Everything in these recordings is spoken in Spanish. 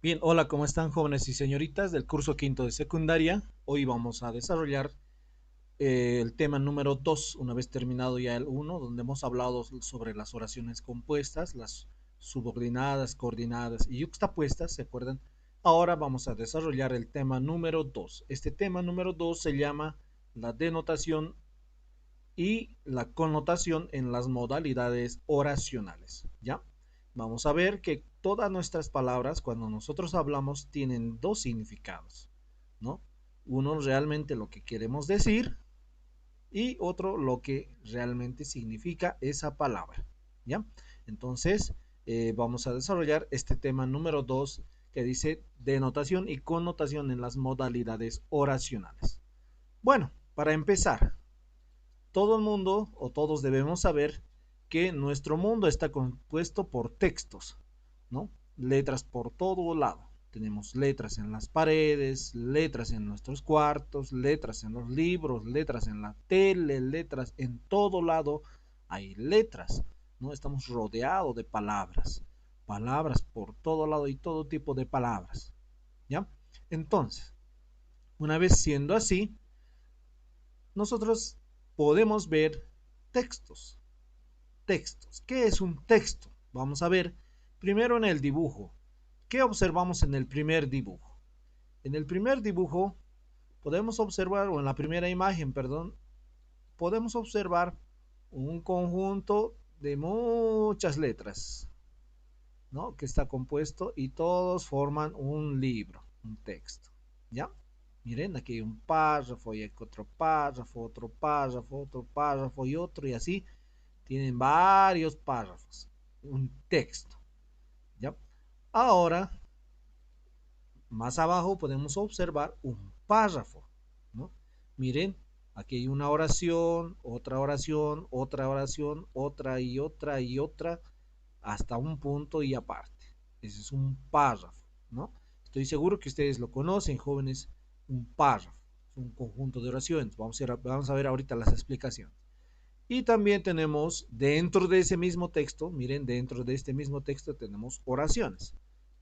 Bien, hola, ¿cómo están jóvenes y señoritas del curso quinto de secundaria? Hoy vamos a desarrollar el tema número 2, una vez terminado ya el uno, donde hemos hablado sobre las oraciones compuestas, las subordinadas, coordinadas y yuxtapuestas, ¿se acuerdan? Ahora vamos a desarrollar el tema número 2. Este tema número 2 se llama la denotación y la connotación en las modalidades oracionales, ¿ya? Vamos a ver que todas nuestras palabras, cuando nosotros hablamos, tienen dos significados, ¿no? Uno realmente lo que queremos decir y otro lo que realmente significa esa palabra, ¿ya? Entonces, vamos a desarrollar este tema número 2 que dice denotación y connotación en las modalidades oracionales. Bueno, para empezar, todo el mundo o todos debemos saber que nuestro mundo está compuesto por textos, ¿no? Letras por todo lado. Tenemos letras en las paredes, letras en nuestros cuartos, letras en los libros, letras en la tele, letras en todo lado. Hay letras, ¿no? Estamos rodeados de palabras, palabras por todo lado y todo tipo de palabras, ¿ya? Entonces, una vez siendo así, nosotros podemos ver textos. Textos. ¿Qué es un texto? Vamos a ver primero en el dibujo. ¿Qué observamos en el primer dibujo? En el primer dibujo podemos observar, o en la primera imagen, perdón, podemos observar un conjunto de muchas letras, ¿no? Que está compuesto y todos forman un libro, un texto, ¿ya? Miren, aquí hay un párrafo y hay otro párrafo, otro párrafo, otro párrafo y otro, y así tienen varios párrafos, un texto, ¿ya? Ahora, más abajo podemos observar un párrafo, ¿no? Miren, aquí hay una oración, otra oración, otra oración, otra y otra y otra, hasta un punto y aparte. Ese es un párrafo, ¿no? Estoy seguro que ustedes lo conocen, jóvenes, un párrafo, es un conjunto de oraciones. Vamos a ver ahorita las explicaciones. Y también tenemos dentro de ese mismo texto, miren, dentro de este mismo texto tenemos oraciones,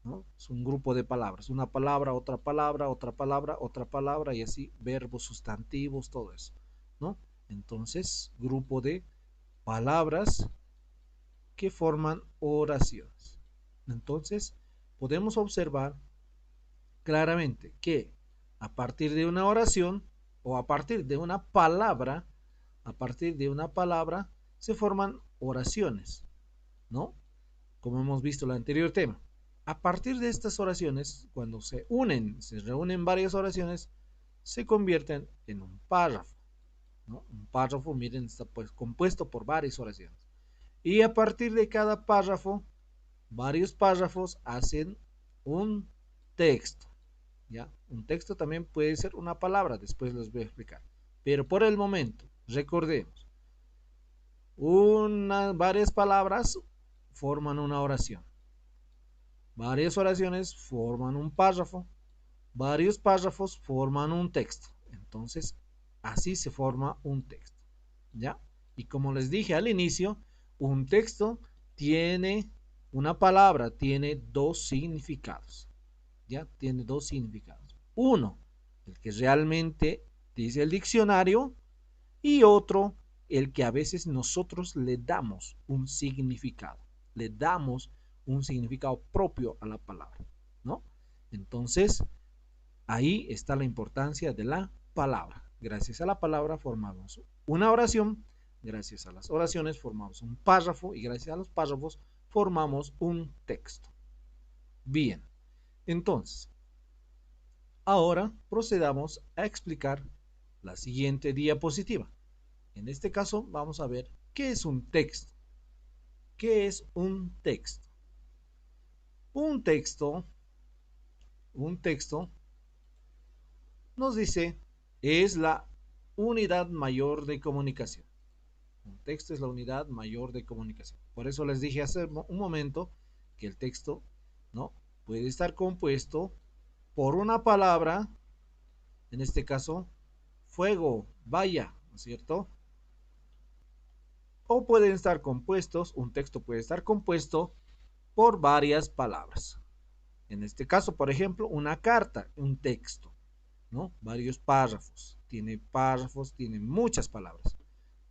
¿no? Es un grupo de palabras, una palabra, otra palabra, otra palabra, otra palabra y así verbos, sustantivos, todo eso, ¿no? Entonces, grupo de palabras que forman oraciones. Entonces, podemos observar claramente que a partir de una oración o a partir de una palabra, a partir de una palabra se forman oraciones, ¿no? Como hemos visto en el anterior tema. A partir de estas oraciones, cuando se unen, se reúnen varias oraciones, se convierten en un párrafo, ¿no? Un párrafo, miren, está pues compuesto por varias oraciones. Y a partir de cada párrafo, varios párrafos hacen un texto, ¿ya? Un texto también puede ser una palabra, después les voy a explicar. Pero por el momento, recordemos, varias palabras forman una oración. Varias oraciones forman un párrafo. Varios párrafos forman un texto. Entonces, así se forma un texto, ¿ya? Y como les dije al inicio, un texto tiene, una palabra tiene dos significados, ¿ya? Tiene dos significados. Uno, el que realmente dice el diccionario, y otro, el que a veces nosotros le damos un significado. Le damos un significado propio a la palabra, ¿no? Entonces, ahí está la importancia de la palabra. Gracias a la palabra formamos una oración, gracias a las oraciones formamos un párrafo y gracias a los párrafos formamos un texto. Bien, entonces, ahora procedamos a explicar la siguiente diapositiva. En este caso vamos a ver qué es un texto. ¿Qué es un texto? Un texto, un texto nos dice es la unidad mayor de comunicación. Un texto es la unidad mayor de comunicación. Por eso les dije hace un momento que el texto, ¿no? Puede estar compuesto por una palabra, en este caso, fuego, vaya, ¿no es cierto? O pueden estar compuestos, un texto puede estar compuesto por varias palabras. En este caso, por ejemplo, una carta, un texto, ¿no? Varios párrafos, tiene muchas palabras,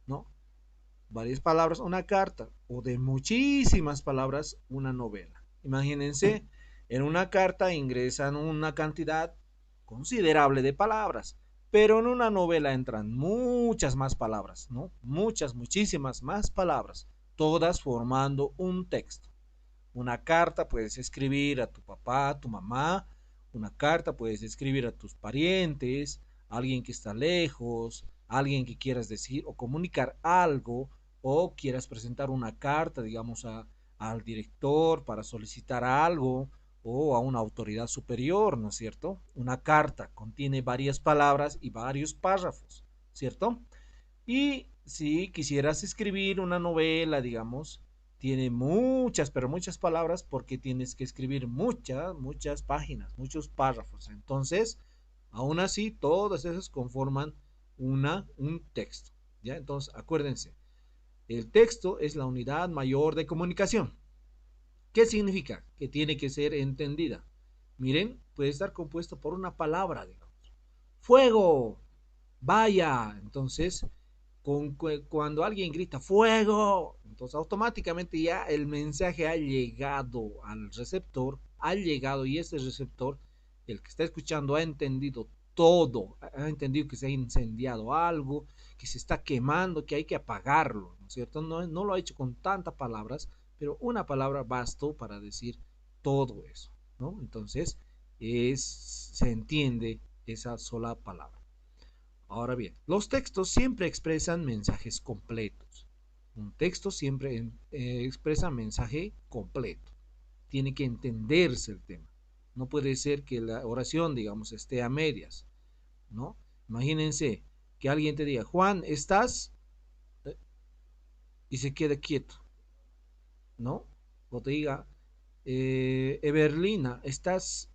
¿no? Varias palabras, una carta, o de muchísimas palabras, una novela. Imagínense, en una carta ingresan una cantidad considerable de palabras, pero en una novela entran muchas más palabras, ¿no? Muchas, muchísimas más palabras, todas formando un texto. Una carta puedes escribir a tu papá, a tu mamá, una carta puedes escribir a tus parientes, a alguien que está lejos, a alguien que quieras decir o comunicar algo, o quieras presentar una carta, digamos, al director para solicitar algo o a una autoridad superior, ¿no es cierto? Una carta contiene varias palabras y varios párrafos, ¿cierto? Y si quisieras escribir una novela, digamos, tiene muchas, pero muchas palabras porque tienes que escribir muchas, muchas páginas, muchos párrafos. Entonces, aún así, todas esas conforman un texto. ¿Ya? Entonces, acuérdense, el texto es la unidad mayor de comunicación. ¿Qué significa? Que tiene que ser entendida. Miren, puede estar compuesto por una palabra, digamos. Fuego, vaya. Entonces, cuando alguien grita fuego, entonces automáticamente ya el mensaje ha llegado al receptor, ha llegado y ese receptor, el que está escuchando, ha entendido todo, ha entendido que se ha incendiado algo, que se está quemando, que hay que apagarlo, ¿no es cierto? No, no lo ha hecho con tantas palabras, pero una palabra bastó para decir todo eso, ¿no? Entonces, se entiende esa sola palabra. Ahora bien, los textos siempre expresan mensajes completos. Un texto siempre expresa mensaje completo. Tiene que entenderse el tema. No puede ser que la oración, digamos, esté a medias, ¿no? Imagínense que alguien te diga, Juan, ¿estás? Y se quede quieto, ¿no? O te diga, Eberlina, ¿estás?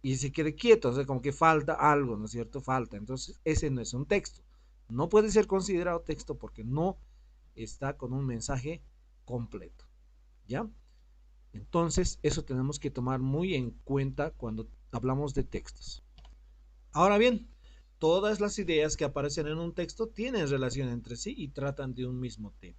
Y se quede quieto, o sea, como que falta algo, ¿no es cierto? Falta. Entonces, ese no es un texto. No puede ser considerado texto porque no está con un mensaje completo, ¿ya? Entonces, eso tenemos que tomar muy en cuenta cuando hablamos de textos. Ahora bien, todas las ideas que aparecen en un texto tienen relación entre sí y tratan de un mismo tema,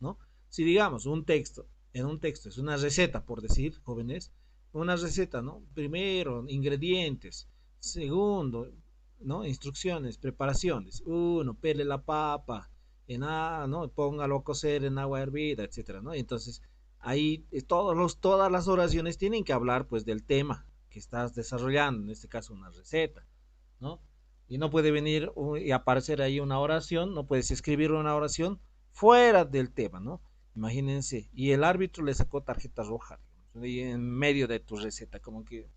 ¿no? Si digamos en un texto es una receta, por decir, jóvenes, una receta, ¿no? Primero, ingredientes. Segundo, ¿no? Instrucciones, preparaciones. Uno, pele la papa, ¿no? Póngalo a cocer en agua hervida, etcétera, ¿no? Entonces, ahí todas las oraciones tienen que hablar, pues, del tema que estás desarrollando, en este caso una receta, ¿no? Y no puede venir y aparecer ahí una oración, no puedes escribir una oración fuera del tema, ¿no? Imagínense, y el árbitro le sacó tarjeta roja, digamos, y en medio de tu receta, como que,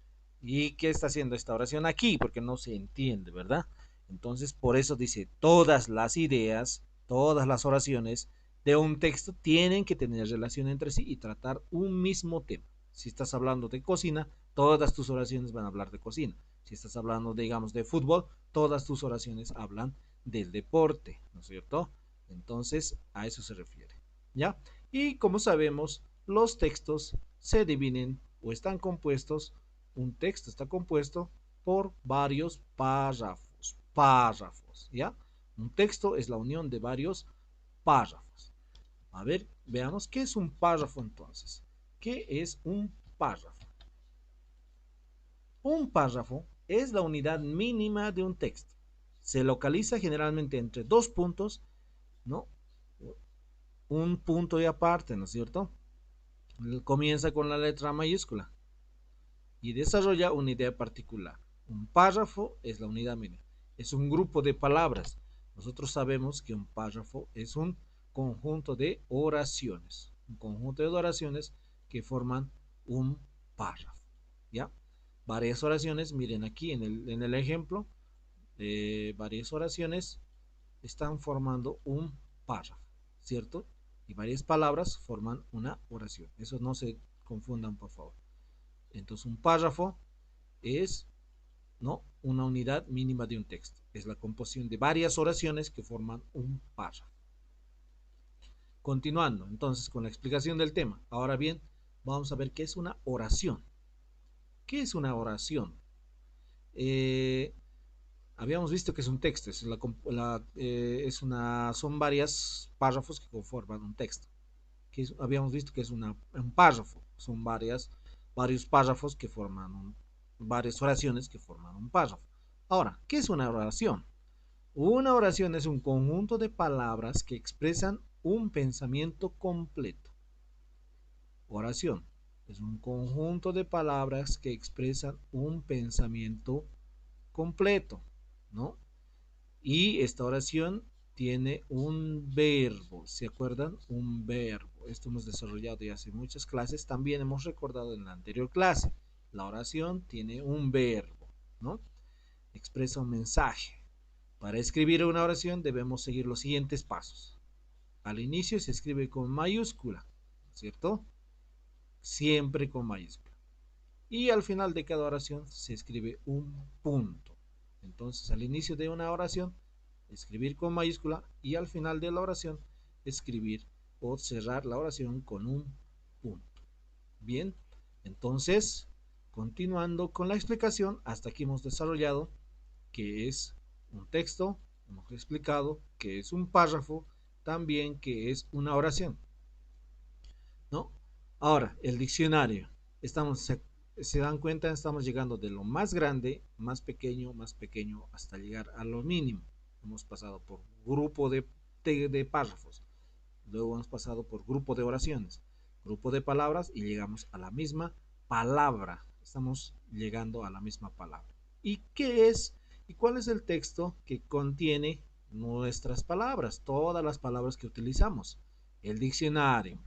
¿y qué está haciendo esta oración aquí? Porque no se entiende, ¿verdad? Entonces, por eso dice, todas las ideas, todas las oraciones de un texto tienen que tener relación entre sí y tratar un mismo tema. Si estás hablando de cocina, todas tus oraciones van a hablar de cocina. Si estás hablando, digamos, de fútbol, todas tus oraciones hablan del deporte, ¿no es cierto? Entonces, a eso se refiere, ¿ya? Y como sabemos, los textos se dividen o están compuestos, un texto está compuesto por varios párrafos, ¿ya? Un texto es la unión de varios párrafos. A ver, veamos qué es un párrafo entonces. ¿Qué es un párrafo? Un párrafo es la unidad mínima de un texto. Se localiza generalmente entre dos puntos, ¿no? Un punto y aparte, ¿no es cierto? Comienza con la letra mayúscula y desarrolla una idea particular. Un párrafo es la unidad mínima. Es un grupo de palabras. Nosotros sabemos que un párrafo es un conjunto de oraciones. Un conjunto de oraciones que forman un párrafo. ¿Ya? Varias oraciones, miren aquí en el ejemplo, varias oraciones están formando un párrafo, ¿cierto? Y varias palabras forman una oración. Eso no se confundan, por favor. Entonces, un párrafo es, ¿no?, una unidad mínima de un texto. Es la composición de varias oraciones que forman un párrafo. Continuando, entonces, con la explicación del tema. Ahora bien, vamos a ver qué es una oración. ¿Qué es una oración? Eh, Habíamos visto que es un texto, son varios párrafos que conforman un texto. Habíamos visto que es un párrafo, son varios párrafos que forman varias oraciones que forman un párrafo. Ahora, ¿qué es una oración? Una oración es un conjunto de palabras que expresan un pensamiento completo. Oración es un conjunto de palabras que expresan un pensamiento completo, ¿no? Y esta oración tiene un verbo, ¿se acuerdan? Un verbo. Esto hemos desarrollado ya hace muchas clases, también hemos recordado en la anterior clase. La oración tiene un verbo, ¿no? Expresa un mensaje. Para escribir una oración debemos seguir los siguientes pasos. Al inicio se escribe con mayúscula, ¿cierto? Siempre con mayúscula. Y al final de cada oración se escribe un punto. Entonces, al inicio de una oración, escribir con mayúscula y al final de la oración, escribir o cerrar la oración con un punto. Bien, entonces, continuando con la explicación, hasta aquí hemos desarrollado que es un texto, hemos explicado que es un párrafo, también que es una oración, ¿no? Ahora, el diccionario. Se dan cuenta, estamos llegando de lo más grande, más pequeño, hasta llegar a lo mínimo. Hemos pasado por grupo de párrafos, luego hemos pasado por grupo de oraciones, grupo de palabras y llegamos a la misma palabra. Estamos llegando a la misma palabra. ¿Y qué es? ¿Y cuál es el texto que contiene nuestras palabras? Todas las palabras que utilizamos. El diccionario.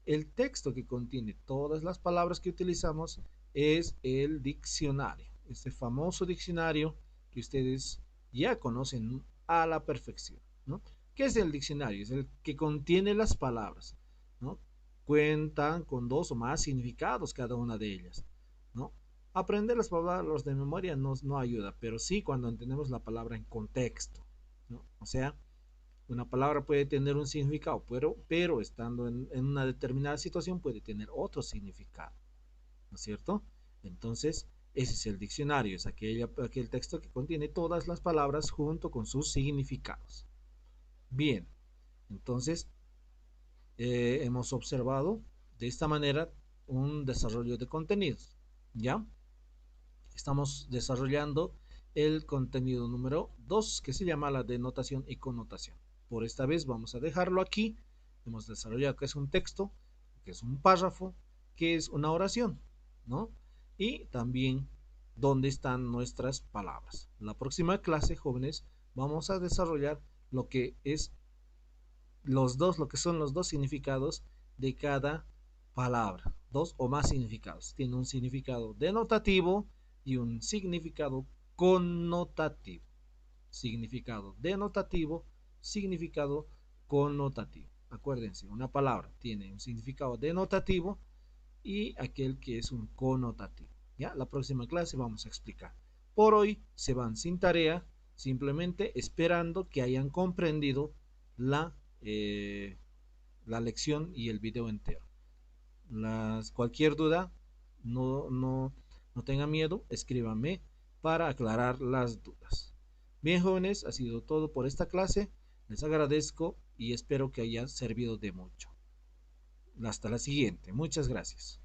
El texto que contiene todas las palabras que utilizamos es el diccionario, este famoso diccionario que ustedes ya conocen a la perfección, ¿no? ¿Qué es el diccionario? Es el que contiene las palabras, ¿no? Cuentan con dos o más significados cada una de ellas, ¿no? Aprender las palabras de memoria no ayuda, pero sí cuando entendemos la palabra en contexto, ¿no? O sea, una palabra puede tener un significado, pero estando en una determinada situación puede tener otro significado, ¿no es cierto? Entonces, ese es el diccionario, es aquel texto que contiene todas las palabras junto con sus significados. Bien, entonces hemos observado de esta manera un desarrollo de contenidos, ¿ya? Estamos desarrollando el contenido número 2 que se llama la denotación y connotación. Por esta vez vamos a dejarlo aquí. Hemos desarrollado que es un texto, que es un párrafo, que es una oración, ¿no? Y también dónde están nuestras palabras. En la próxima clase, jóvenes, vamos a desarrollar lo que es lo que son los dos significados de cada palabra, dos o más significados. Tiene un significado denotativo y un significado connotativo. Significado denotativo, significado connotativo. Acuérdense, una palabra tiene un significado denotativo y aquel que es un connotativo. Ya, la próxima clase vamos a explicar. Por hoy se van sin tarea, simplemente esperando que hayan comprendido la, eh, la lección y el video entero. Cualquier duda, no tengan miedo, escríbanme para aclarar las dudas. Bien, jóvenes, ha sido todo por esta clase. Les agradezco y espero que haya servido de mucho. Hasta la siguiente. Muchas gracias.